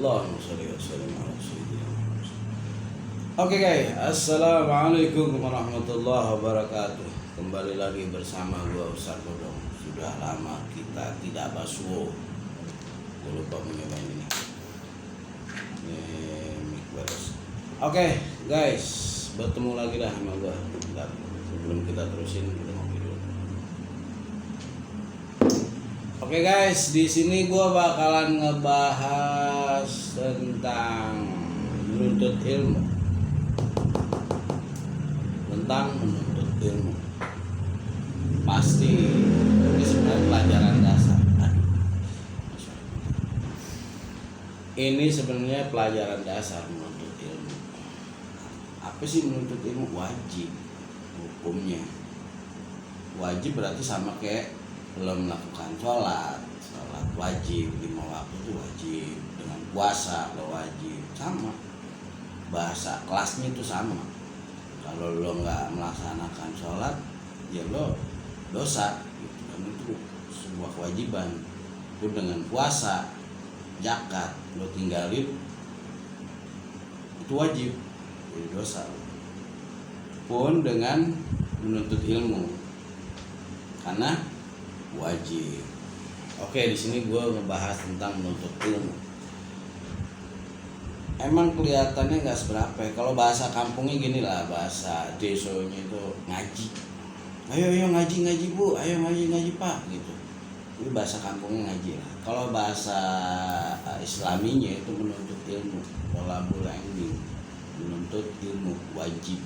Allahumma sholli wa sallim ala sayyidina Muhammad. Oke guys, assalamualaikum warahmatullahi wabarakatuh. Kembali lagi bersama gua Ustaz Bodong. Sudah lama kita tidak basuh. Gua lupa mencoba ini. Mic bagus. Oke guys, bertemu lagi dah sama gua. Bentar, sebelum kita terusin kita ngopi dulu. Oke guys, di sini gua bakalan ngebahas tentang menuntut ilmu. Tentang menuntut ilmu. Pasti ini sebenarnya pelajaran dasar. Ini sebenarnya pelajaran dasar menuntut ilmu. Apa sih menuntut ilmu? Wajib hukumnya. Wajib berarti sama kayak lo melakukan sholat wajib, 5 waktu itu wajib, dengan puasa lo wajib, sama bahasa kelasnya itu sama. Kalau lo nggak melaksanakan sholat ya lo dosa gitu kan, itu sebuah kewajiban. Itu dengan puasa, zakat lo tinggalin itu wajib, jadi dosa. Pun dengan menuntut ilmu karena wajib. Oke, di sini gue ngebahas tentang menuntut ilmu. Emang kelihatannya nggak seberapa ya. Kalau bahasa kampungnya gini lah, bahasa desonya itu ngaji. Ayo ngaji bu, ayo ngaji pak gitu. Ini bahasa kampungnya ngaji lah. Kalau bahasa Islaminya itu menuntut ilmu. Tolabul ilmi, menuntut ilmu wajib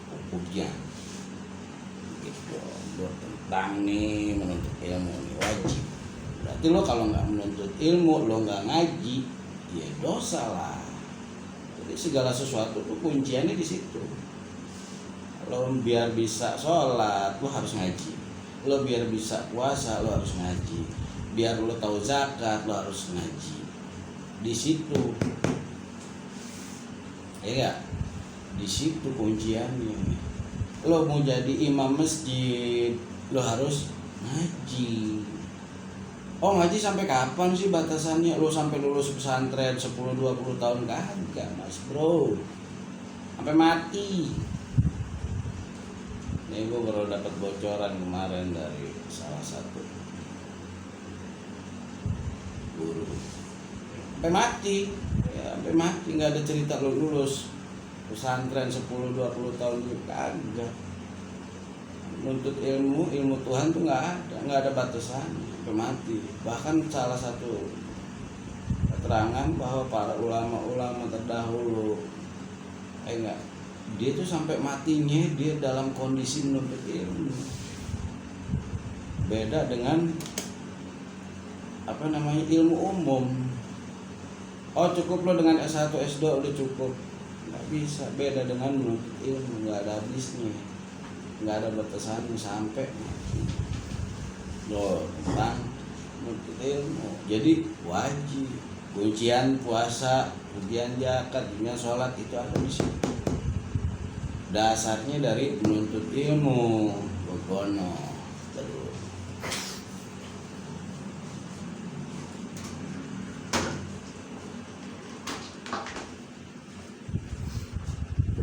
hukumnya. Gitu. Tentang nih menuntut ilmu ini wajib. Berarti lo kalau nggak menuntut ilmu, lo nggak ngaji, ya dosa lah. Jadi segala sesuatu tuh kunciannya di situ. Lo biar bisa sholat, lo harus ngaji. Lo biar bisa puasa, lo harus ngaji. Biar lo tahu zakat, lo harus ngaji. Di situ, ya nggak? Di situ kunciannya. Lo mau jadi imam masjid, lo harus ngaji. Oh, ngaji sampai kapan sih batasannya? Lo sampai lulus pesantren 10-20 tahun kagak, mas bro. Sampai mati. Ini gue baru dapat bocoran kemarin dari salah satu guru. Sampai mati, ya, sampai mati, nggak ada cerita lo lulus pesantren 10-20 tahun itu kagak. Menuntut ilmu Tuhan tuh nggak ada batasan sampai mati. Bahkan salah satu keterangan bahwa para ulama terdahulu dia tuh sampai matinya dia dalam kondisi menuntut ilmu. Beda dengan ilmu umum. Oh, cukup lo dengan S1 S2 udah cukup. Nggak bisa. Beda dengan menuntut ilmu, nggak ada habisnya, nggak ada batasannya sampai lo tentang menuntut ilmu. Jadi wajib, kuncian puasa, kuncian zakat, kuncian sholat itu ada di situ. Dasarnya dari menuntut ilmu. Bogono terus.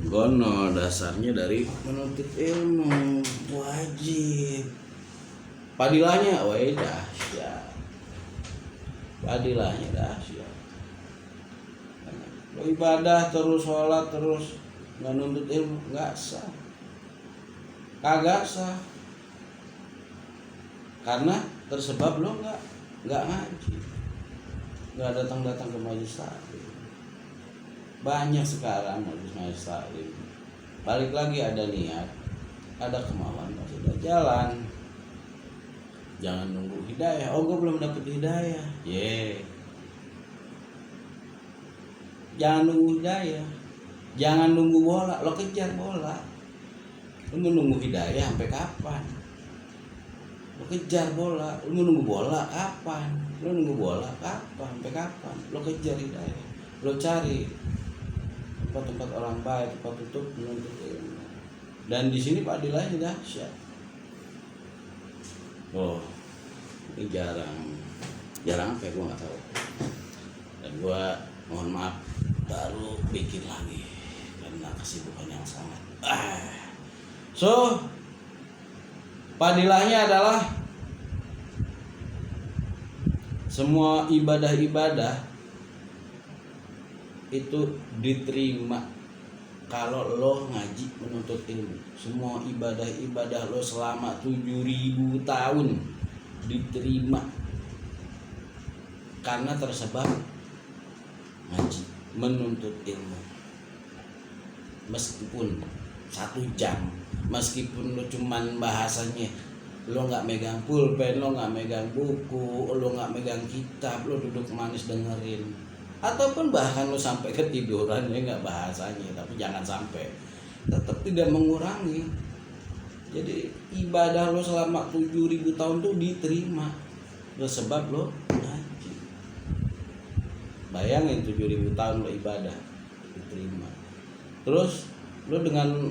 Gono dasarnya dari menuntut ilmu wajib. Padilahnya dahsyat. Padilahnya dahsyat. Lo ibadah terus, sholat terus, nggak nuntut ilmu, nggak sah. Kagak sah. Karena tersebab lo nggak ngaji, nggak datang ke majelis taklim. Banyak sekarang majelis taklim. Balik lagi ada niat, ada kemauan, pasti ada jalan. Jangan nunggu hidayah. Oh, gue belum dapet hidayah. Jangan nunggu hidayah. Jangan nunggu bola, lo kejar bola. Lo mau nunggu hidayah sampai kapan? Lo kejar bola. Lo mau nunggu bola kapan? Lo nunggu bola kapan? Sampai kapan? Lo kejar hidayah. Lo cari tempat-tempat orang baik, tempat tutup menuntut ilmu. Dan di sini padilahnya dahsyat. Oh, ini jarang apa ya, gue nggak tahu. Dan gua mohon maaf baru bikin lagi karena kesibukan yang sangat so padilahnya adalah semua ibadah-ibadah itu diterima kalau lo ngaji menuntut ilmu. Semua ibadah-ibadah lo selama 7.000 tahun diterima karena tersebab ngaji menuntut ilmu. Meskipun 1 jam, meskipun lo cuman bahasanya lo nggak megang pulpen, lo nggak megang buku, lo nggak megang kitab, lo duduk manis dengerin, ataupun bahkan lo sampai ketiduran ya nggak bahasanya, tapi jangan sampai, tetap tidak mengurangi. Jadi ibadah lo selama 7.000 tahun tuh diterima sebab lo ngaji. Bayangin 7.000 tahun lo ibadah diterima. Terus lo dengan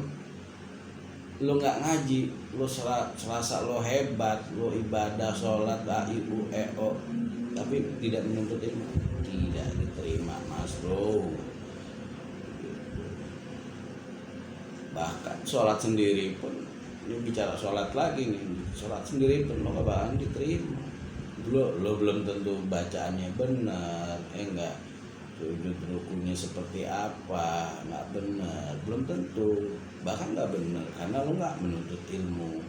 lo nggak ngaji, lo serasa lo hebat, lo ibadah sholat AIUEO, tapi tidak menuntut ilmu, tidak diterima mas bro. Bahkan sholat sendiri pun, ini bicara sholat lagi nih, sholat sendiri pun lo nggak bakalan diterima. Lo belum tentu bacaannya benar, enggak, sujud rukunya seperti apa, nggak benar, belum tentu, bahkan nggak benar karena lo nggak menuntut ilmu.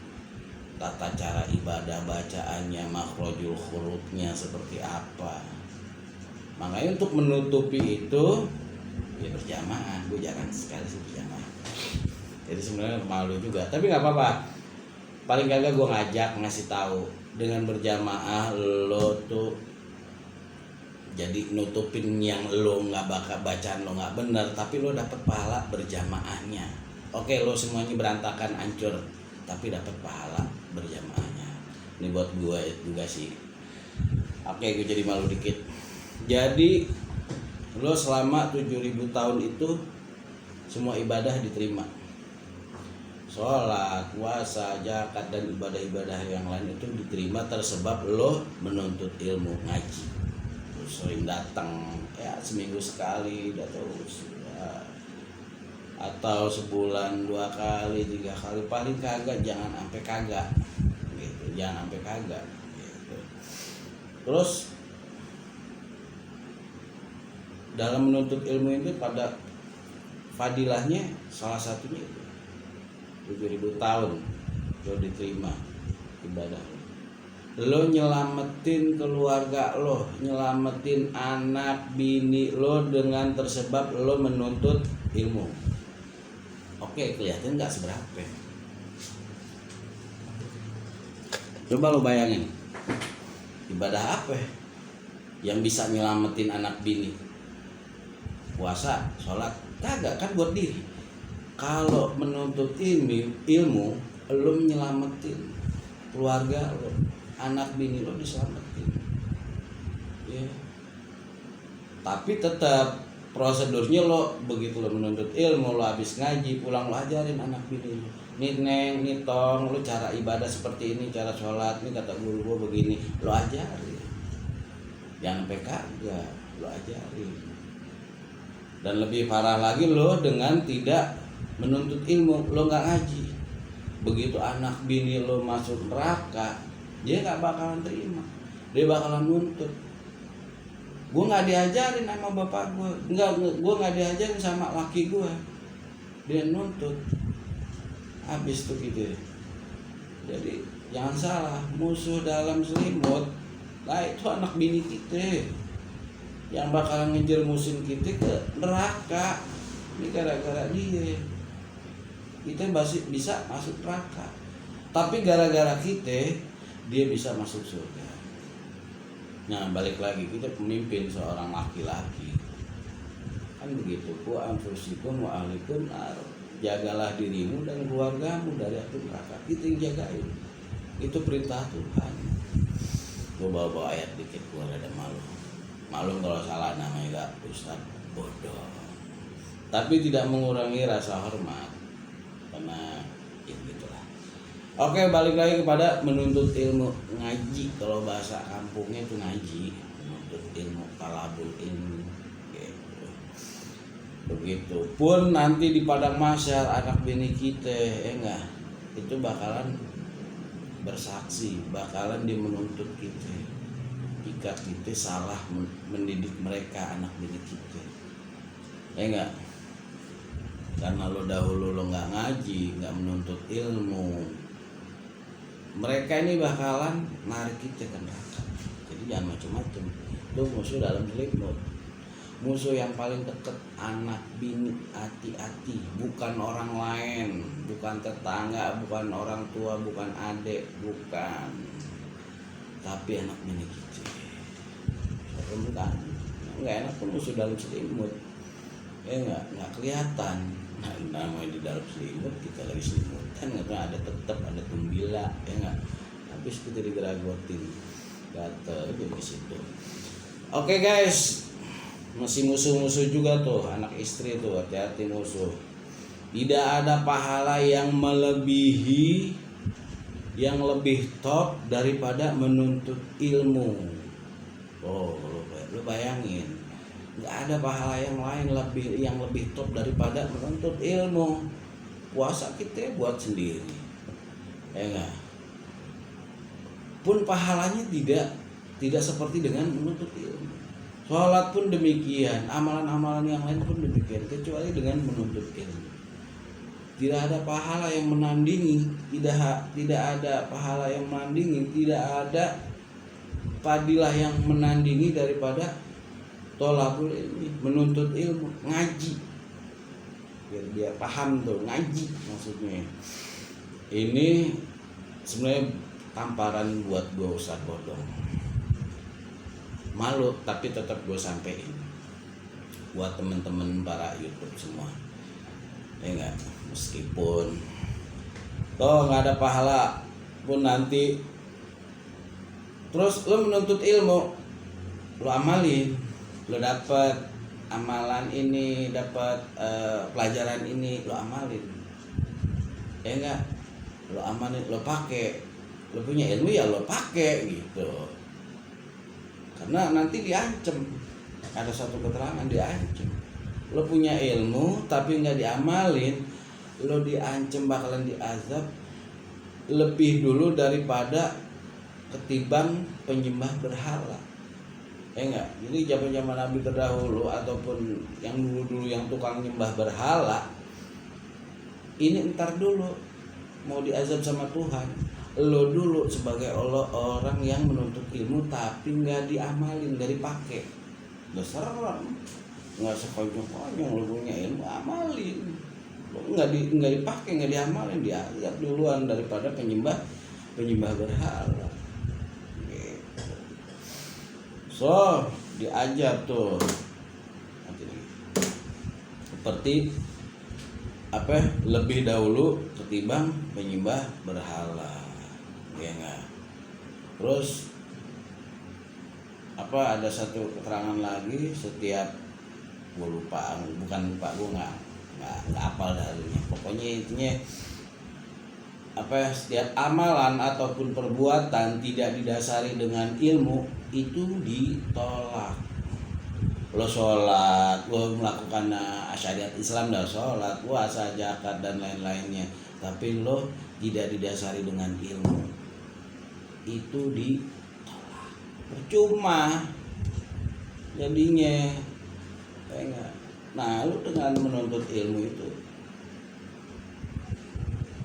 Tata cara ibadah bacaannya, makhrajul hurufnya seperti apa. Makanya untuk menutupi itu ya berjamaah. Gue jarang sekali sih berjamaah, jadi sebenarnya malu juga, tapi nggak apa-apa. Paling kagak gue ngajak ngasih tahu dengan berjamaah lo tuh jadi nutupin yang lo nggak bakal bacaan lo nggak benar, tapi lo dapet pahala berjamaahnya. Oke, lo semuanya berantakan hancur, tapi dapat pahala berjamaahnya. Ini buat gue juga sih. Oke, gue jadi malu dikit. Jadi lo selama 7.000 tahun itu semua ibadah diterima. Sholat, puasa, zakat, dan ibadah-ibadah yang lain itu diterima tersebab lo menuntut ilmu, ngaji. Lo sering datang ya seminggu sekali atau atau sebulan 2 kali 3 kali, paling kagak jangan sampai kagak gitu, jangan sampai kagak gitu. Terus dalam menuntut ilmu itu pada fadilahnya salah satunya itu 7.000 tahun lo diterima ibadah lo, nyelamatin keluarga lo, nyelamatin anak bini lo dengan tersebab lo menuntut ilmu. Oke, kelihatan nggak seberapa. Coba lo bayangin ibadah apa yang bisa nyelamatin anak bini? Puasa, sholat, kagak kan buat diri. Kalau menuntut ilmu lo nyelamatin keluarga lo, anak bini lo diselamatin ya. Tapi tetap prosedurnya lo begitu lo menuntut ilmu, lo habis ngaji pulang lo ajarin anak bini lo, nih neng, nih tong, lo cara ibadah seperti ini, cara sholat nih kata guru gue begini, lo ajarin. Jangan sampai kagak, lo ajarin. Dan lebih parah lagi lo dengan tidak menuntut ilmu, lo nggak ngaji, begitu anak bini lo masuk neraka, dia nggak bakalan terima, dia bakalan nuntut. Gue nggak diajarin sama bapak gue, gue nggak diajarin sama laki gue, dia nuntut, habis tuh gitu. Jadi jangan salah, musuh dalam selimut, nah itu anak bini kita yang bakalan ngejar musim kita ke neraka. Ini gara-gara kita masih bisa masuk neraka, tapi gara-gara kita dia bisa masuk surga. Nah balik lagi, kita pemimpin seorang laki-laki kan begitu, ku anfusikum wa ahlikum nar, jagalah dirimu dan keluargamu dari api neraka. Kita yang jagain, itu perintah Tuhan. Gue bawa ayat dikit, gue ada malu kalau salah namanya gak ustaz bodoh, tapi tidak mengurangi rasa hormat karena ya gitulah. Oke, balik lagi kepada menuntut ilmu, ngaji. Kalau bahasa kampungnya itu ngaji, menuntut menuntut ilmu, talabul ilmu gitu. Begitupun nanti di padang mahsyar anak bini kita enggak itu bakalan bersaksi, bakalan dia menuntut kita jika kita salah mendidik mereka anak bini kita. Enggak, karena lo dahulu lo nggak ngaji, nggak menuntut ilmu, mereka ini bakalan narik kita ke neraka. Jadi jangan macam-macam. Itu musuh dalam selimut. Musuh yang paling dekat anak bini, hati-hati. Bukan orang lain, bukan tetangga, bukan orang tua, bukan adik, bukan. Tapi anak bini kita. Bukan. Nggak enak pun musuh dalam selimut. Nggak kelihatan. Nah, namanya di dalam selimut, kita lagi selimutan, ada tetap ada tumbila, ya nggak. Habis kita digeragotin, gatel di situ. Oke guys, masih musuh-musuh juga tuh anak istri tuh, hati-hati musuh. Tidak ada pahala yang melebihi, yang lebih top daripada menuntut ilmu. Oh, lu bayangin. Nggak ada pahala yang lain yang lebih top daripada menuntut ilmu. Puasa kita buat sendiri, ya enggak. Pun pahalanya tidak seperti dengan menuntut ilmu. Sholat pun demikian, amalan-amalan yang lain pun demikian, kecuali dengan menuntut ilmu. Tidak ada pahala yang menandingi, tidak ada pahala yang menandingi, tidak ada fadilah yang menandingi daripada tolabul ilmi, menuntut ilmu, ngaji. Biar dia paham tuh, ngaji maksudnya. Ini sebenarnya tamparan buat gue Ustadz Bodong. Malu tapi tetap gue sampein buat temen-temen para YouTube semua. Ya enggak, meskipun toh nggak ada pahala pun nanti, terus lo menuntut ilmu, lo amalin, lo dapat amalan ini, dapat pelajaran ini, lo amalin, ya enggak, lo amalin, lo pakai, lo punya ilmu ya lo pakai gitu, karena nanti diancam. Ada satu keterangan diancam, lo punya ilmu tapi nggak diamalin, lo diancam bakalan diazab lebih dulu daripada ketimbang penyembah berhala. Enggak. Jadi zaman-zaman Nabi terdahulu ataupun yang dulu-dulu yang tukang nyembah berhala, ini entar dulu mau diazab sama Tuhan. Lo dulu sebagai orang yang menuntut ilmu tapi nggak diamalin, nggak dipakai. Serem. Nggak sekonyong-konyong lo punya ilmu, amalin. Lo nggak dipakai, nggak diamalin, diazab duluan daripada penyembah berhala. So, diajar tuh seperti lebih dahulu ketimbang penyembah berhala, ya enggak. Terus ada satu keterangan lagi, setiap gue lupa, bukan lupa, gue nggak hafal dalilnya. Pokoknya intinya setiap amalan ataupun perbuatan tidak didasari dengan ilmu itu ditolak. Lo sholat, lo melakukan syariat Islam, dah sholat, puasa, zakat dan lain-lainnya, tapi lo tidak didasari dengan ilmu, itu ditolak, percuma jadinya, ya enggak. Nah, lo dengan menuntut ilmu itu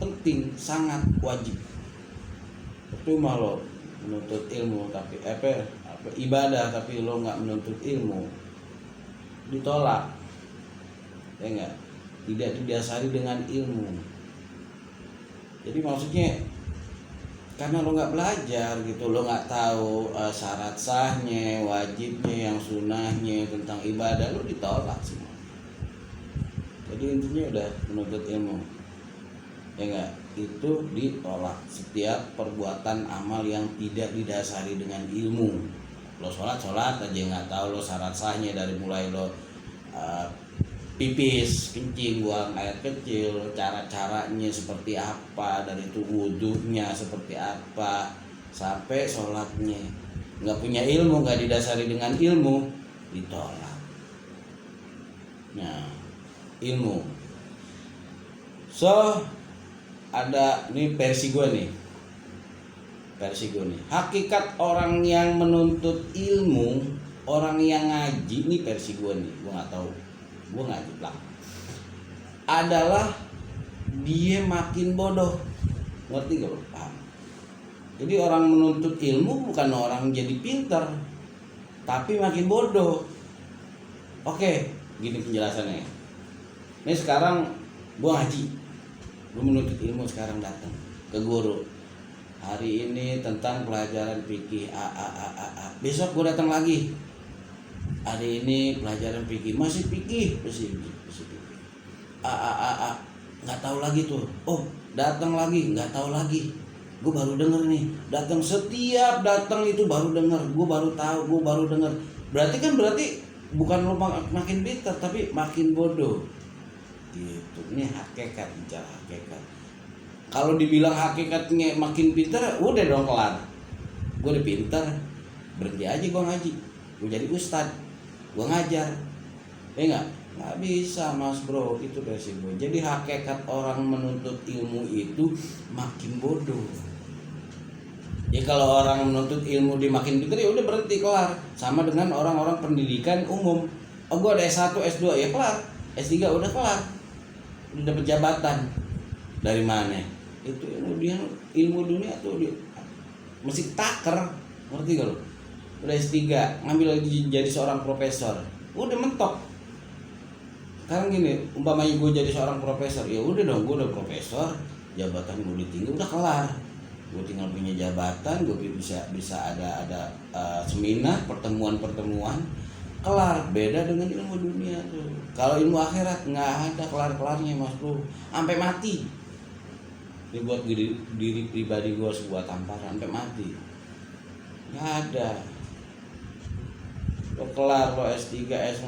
penting, sangat wajib. Percuma lo menuntut ilmu tapi ibadah tapi lo nggak menuntut ilmu, ditolak, ya enggak, tidak didasari dengan ilmu. Jadi maksudnya karena lo nggak belajar gitu, lo nggak tahu syarat sahnya, wajibnya, yang sunahnya tentang ibadah, lo ditolak semua. Jadi intinya udah menuntut ilmu, ya enggak, itu ditolak. Setiap perbuatan amal yang tidak didasari dengan ilmu. Lo sholat aja nggak tahu lo syarat sahnya, dari mulai lo pipis, kencing, buang air kecil, cara-caranya seperti apa, dari itu wudhunya seperti apa, sampai sholatnya nggak punya ilmu, nggak didasari dengan ilmu, ditolak. Nah, ilmu. So ada nih versi gue nih. Hakikat orang yang menuntut ilmu, orang yang ngaji, nih versi gue nih, gue nggak tahu, gue nggak jeplak, adalah dia makin bodoh. Ngerti gak lo? Paham? Jadi orang menuntut ilmu bukan orang jadi pintar, tapi makin bodoh. Oke, gini penjelasannya. Ini sekarang gue ngaji, gue menuntut ilmu, sekarang datang ke guru. Hari ini tentang pelajaran fikih A. Besok gue datang lagi. Hari ini pelajaran fikih, masih fikih. A. Nggak tahu lagi tuh. Oh, datang lagi, nggak tahu lagi. Gue baru denger nih. Setiap datang itu baru denger. Gue baru tahu, gue baru denger. Berarti bukan lo makin pintar, tapi makin bodoh. Gitu. Ini hakikat, bicara hakikat. Kalau dibilang hakikatnya makin pintar, udah dong kelar. Gue udah pintar, berhenti aja gue ngaji. Gue jadi ustad, gue ngajar. Nggak bisa mas bro, itu versi gue. Jadi hakikat orang menuntut ilmu itu makin bodoh. Ya kalau orang menuntut ilmu dia makin pintar, ya udah berhenti, kelar. Sama dengan orang-orang pendidikan umum. Oh gue ada S1, S2, ya kelar. S3 udah kelar. Udah dapat jabatan. Dari mana? Itu ilmu dunia tuh dia masih taker, ngerti gak lo? Udah S3, ngambil lagi jadi seorang profesor, udah mentok. Sekarang gini, umpamanya gue jadi seorang profesor, ya udah dong, gue udah profesor, jabatan gue tinggi, udah kelar. Gue tinggal punya jabatan, gue bisa ada seminar, pertemuan, kelar. Beda dengan ilmu dunia tuh. Kalau ilmu akhirat nggak ada kelar-kelarnya mas bro, sampai mati. Ini buat diri pribadi gue sebuah tamparan sampai mati. Nggak ada. Lo kelar, lo S3, S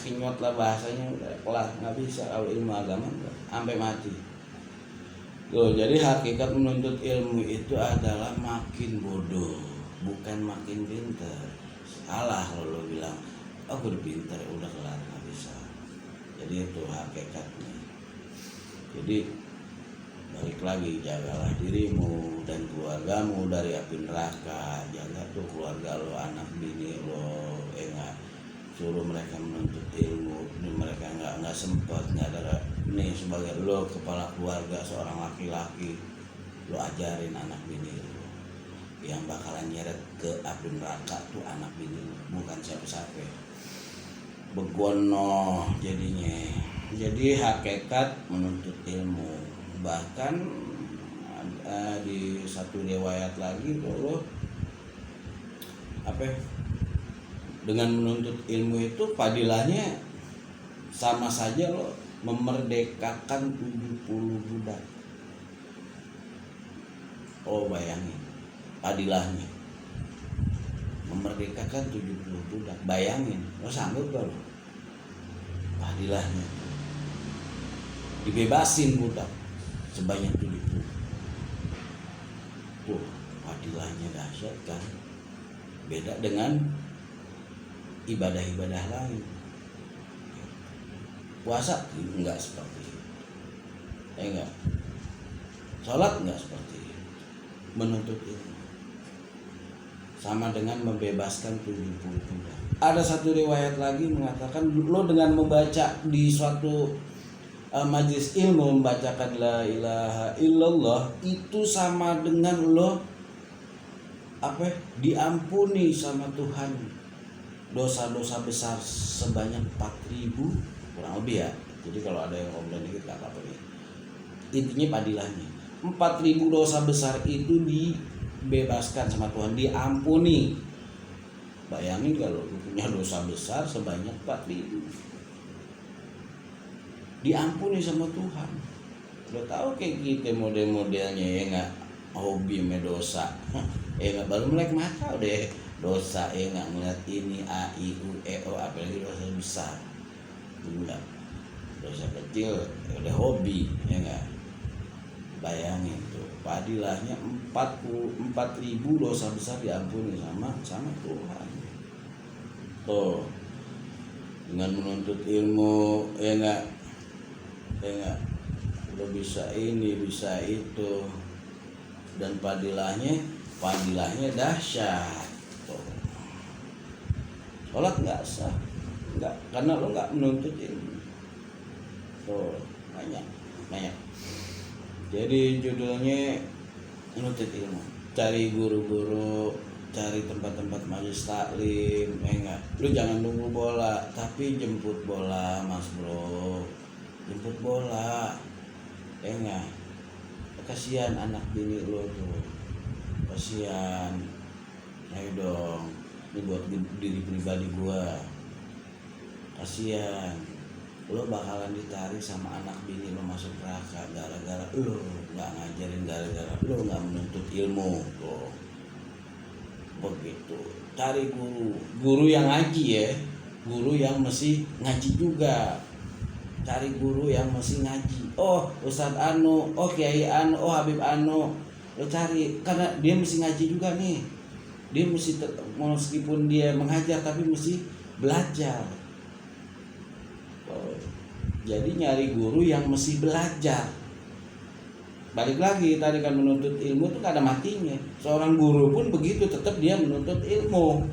kinyot lah bahasanya, udah kelar. Nggak bisa kalau ilmu agama sampai mati. Loh, jadi hakikat menuntut ilmu itu adalah makin bodoh, bukan makin pintar. Salah kalau lo bilang, oh gue udah pintar, udah kelar, nggak bisa. Jadi itu hakikatnya. Jadi balik lagi, jagalah dirimu dan keluargamu dari api neraka. Jaga tuh keluarga lo, anak bini lo, suruh mereka menuntut ilmu. Mereka nggak sempat, nggak ada. Nih sebagai lo kepala keluarga, seorang laki-laki, lo ajarin anak bini lo. Yang bakalan nyeret ke api neraka tuh anak bini lo, bukan siapa-siapa. Begono jadinya. Jadi hakikat menuntut ilmu. Bahkan di satu riwayat lagi lo dengan menuntut ilmu itu fadilahnya sama saja lo memerdekakan 70 budak. Oh bayangin fadilahnya memerdekakan 70 budak. Bayangin, lo sanggup gak lo? Fadilahnya dibebasin budak sebanyak 70. Tuh, fadilahnya dahsyat kan. Beda dengan ibadah-ibadah lain. Puasa enggak seperti itu. Enggak. Salat enggak seperti itu. Menuntut ilmu sama dengan membebaskan 70 budak. Ada satu riwayat lagi mengatakan lo dengan membaca di suatu majlis ilmu, membacakan la ilaha illallah, itu sama dengan lo diampuni sama Tuhan dosa-dosa besar sebanyak 4.000 kurang lebih ya. Jadi kalau ada yang komplain dikit gak apa-apa ya. Intinya padilahnya 4.000 dosa besar itu dibebaskan sama Tuhan, diampuni. Bayangin kalau punya dosa besar sebanyak 4.000 diampuni sama Tuhan. Udah tahu kayak gitu model-modelnya ya nggak, hobi dosa. Nggak baru melek mata udah dosa, nggak ngeliat ini A I U E O, apalagi dosa besar. Enggak, dosa kecil udah hobi ya nggak. Bayangin tuh, padilahnya 44.000 dosa besar diampuni sama Tuhan. Tuh, dengan menuntut ilmu, ya enggak, lo bisa ini, bisa itu, dan padilahnya dahsyat. Tuh. Sholat nggak sah, nggak, karena lo nggak menuntut ilmu. Tuh, banyak. Jadi judulnya menuntut ilmu, cari guru-guru, cari tempat-tempat majelis taklim, enggak. Lu jangan nunggu bola, tapi jemput bola, Mas Bro. Jemput bola. Enggak. Kasihan anak bini lu tuh. Kasihan. Ayo dong. Ini buat diri pribadi gua. Kasihan. Lo bakalan ditarik sama anak bini lo masuk neraka gara-gara lo nggak ngajarin, gara-gara lo nggak menuntut ilmu. Tuh. Begitu. Cari guru yang ngaji ya, guru yang mesti ngaji juga. Cari guru yang mesti ngaji. Oh Ustadz Anu, oh Kiai Anu, oh Habib Anu, lo cari, karena dia mesti ngaji juga nih. Dia mesti meskipun dia mengajar tapi mesti belajar. Jadi nyari guru yang mesti belajar. Balik lagi tadi kan, menuntut ilmu itu gak ada matinya. Seorang guru pun begitu, tetap dia menuntut ilmu.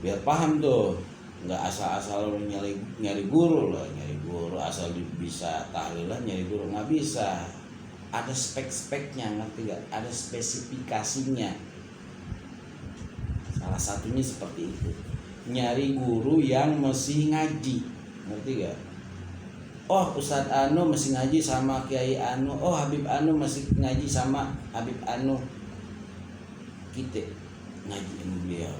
Biar paham tuh, nggak asal-asal lo nyari guru loh, nyari guru asal bisa tahlilan nyari guru, nggak bisa. Ada spek-speknya, ngerti gak? Ada spesifikasinya. Salah satunya seperti itu. Nyari guru yang mesti ngaji, ngerti gak? Oh Ustadz Anu mesti ngaji sama Kiai Anu, oh Habib Anu mesti ngaji sama Habib Anu. Kita ngajiin beliau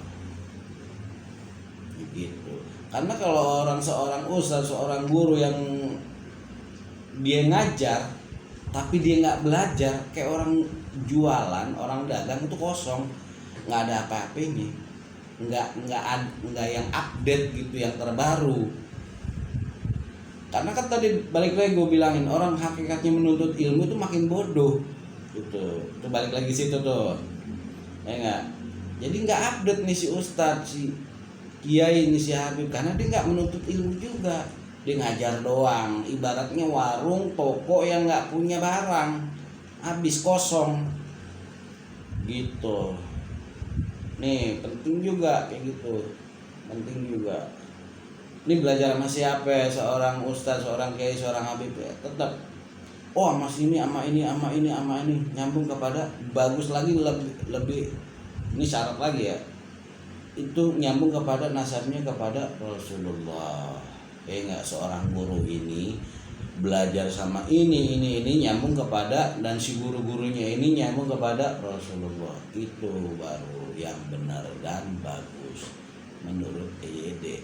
gitu. Karena kalau seorang ustadz, seorang guru yang dia ngajar tapi dia nggak belajar, kayak orang jualan, orang dagang itu kosong, nggak ada apa-apanya, nggak yang update gitu, yang terbaru. Karena kan tadi balik lagi gue bilangin, orang hakikatnya menuntut ilmu itu makin bodoh gitu. Itu balik lagi situ tuh, ya enggak. Jadi nggak update nih si ustadz, si kiai ini, si Habib, karena dia nggak menuntut ilmu juga. Dia ngajar doang, ibaratnya warung toko yang nggak punya barang, habis kosong gitu. Nih penting juga kayak gitu, penting juga. Ini belajar sama siapa? Seorang ustaz, seorang kiai, seorang habib ya, tetap oh sama sini, sama ini, nyambung kepada, bagus lagi, lebih ini syarat lagi ya, itu nyambung kepada nasabnya kepada Rasulullah. Enggak, seorang guru ini belajar sama ini nyambung kepada, dan si guru-gurunya ini nyambung kepada Rasulullah. Itu baru yang benar dan bagus menurut EYD.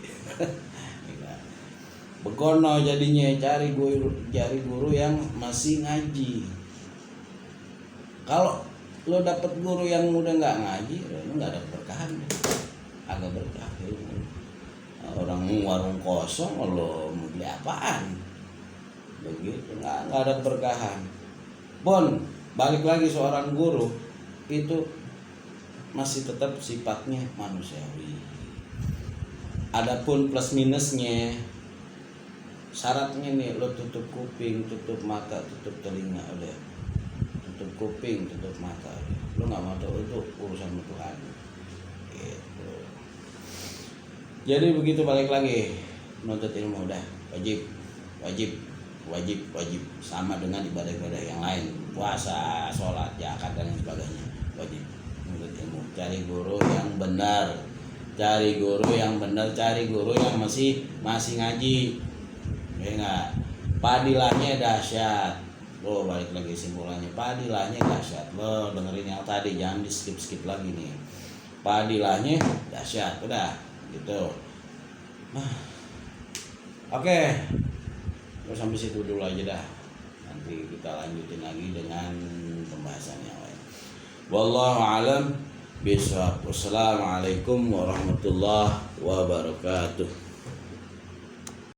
Begono jadinya, cari guru yang masih ngaji. Kalau lo dapet guru yang udah nggak ngaji, lo nggak ada berkahan, agak berkah. Orang warung kosong, lo mau beli apaan? Begitu, nggak ada berkahan. Bon, balik lagi, seorang guru itu masih tetap sifatnya manusiawi. Adapun plus minusnya, syaratnya nih, lo tutup kuping, tutup mata, tutup telinga, udah. Tutup kuping, tutup mata, lo nggak mau tahu, itu urusan Tuhan. Gitu. Jadi begitu, balik lagi, menuntut ilmu udah wajib, sama dengan ibadah-ibadah yang lain, puasa, sholat, zakat dan sebagainya, wajib menuntut ilmu. Cari guru yang benar, cari guru yang masih ngaji. Ya enggak, padilahnya dahsyat. Lo balik lagi simpulannya, padilahnya dahsyat. Lo dengerin yang tadi, jangan di skip lagi nih. Padilahnya dahsyat, udah gitu. Oke. Terus sampai situ dulu aja dah. Nanti kita lanjutin lagi dengan pembahasan yang lain. Wallahu a'lam bishawab. Wassalamualaikum warahmatullahi wabarakatuh.